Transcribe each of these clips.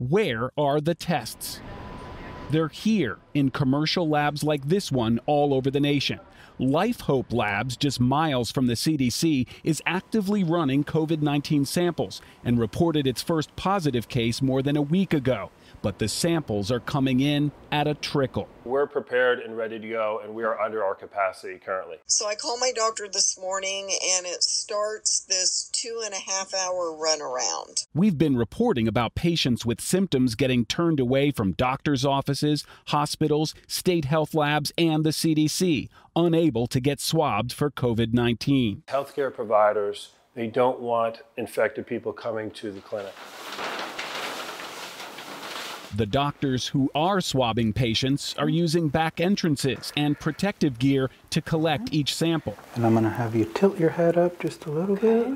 Where are the tests? They're here in commercial labs like this one all over the nation. Life Hope Labs, just miles from the CDC, is actively running COVID-19 samples and reported its first positive case more than a week ago. But the samples are coming in at a trickle. We're prepared and ready to go, and we are under our capacity currently. So I called my doctor this morning, and it starts this 2.5-hour runaround. We've been reporting about patients with symptoms getting turned away from doctors' offices, hospitals, state health labs, and the CDC, unable to get swabbed for COVID-19. Healthcare providers, they don't want infected people coming to the clinic. The doctors who are swabbing patients are using back entrances and protective gear to collect each sample. And I'm going to have you tilt your head up just a little bit.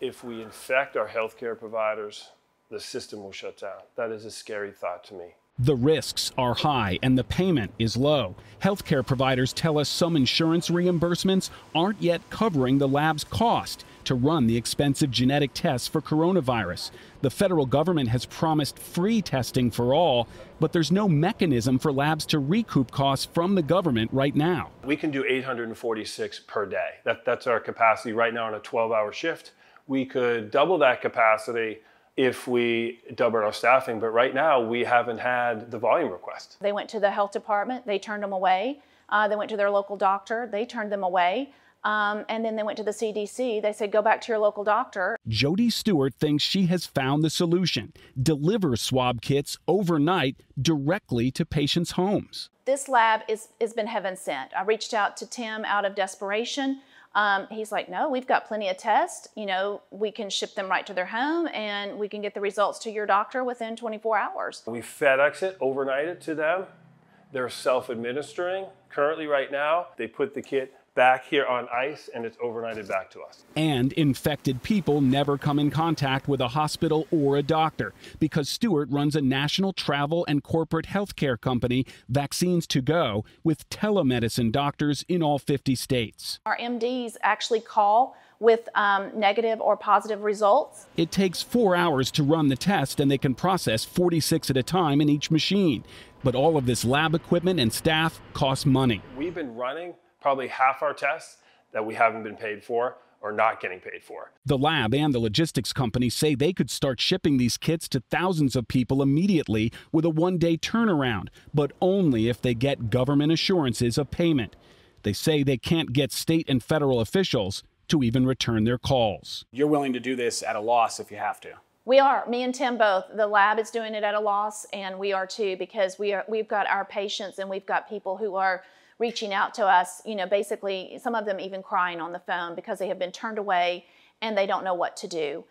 If we infect our healthcare providers, the system will shut down. That is a scary thought to me. The risks are high and the payment is low. Healthcare providers tell us some insurance reimbursements aren't yet covering the lab's cost to run the expensive genetic tests for coronavirus. The federal government has promised free testing for all, but there's no mechanism for labs to recoup costs from the government right now. We can do 846 per day. That's our capacity right now on a 12-hour shift. We could double that capacity if we doubled our staffing, but right now we haven't had the volume request. They went to the health department, they turned them away. They went to their local doctor, they turned them away. And then they went to the CDC. They said, go back to your local doctor. Jody Stewart thinks she has found the solution. Deliver swab kits overnight directly to patients' homes. This lab has been heaven sent. I reached out to Tim out of desperation. He's like, no, we've got plenty of tests. You know, we can ship them right to their home and we can get the results to your doctor within 24 hours. We FedEx it, overnight it to them. They're self-administering currently right now. They put the kit back here on ice and it's overnighted back to us. And infected people never come in contact with a hospital or a doctor because Stewart runs a national travel and corporate healthcare company, Vaccines to Go, with telemedicine doctors in all 50 states. Our MDs actually call with negative or positive results. It takes 4 hours to run the test and they can process 46 at a time in each machine. But all of this lab equipment and staff costs money. We've been running probably half our tests that we haven't been paid for or not getting paid for. The lab and the logistics company say they could start shipping these kits to thousands of people immediately with a one-day turnaround, but only if they get government assurances of payment. They say they can't get state and federal officials to even return their calls. You're willing to do this at a loss if you have to? We are, me and Tim both. The lab is doing it at a loss and we are too, because we've got our patients and we've got people who are reaching out to us, you know, basically some of them even crying on the phone because they have been turned away and they don't know what to do.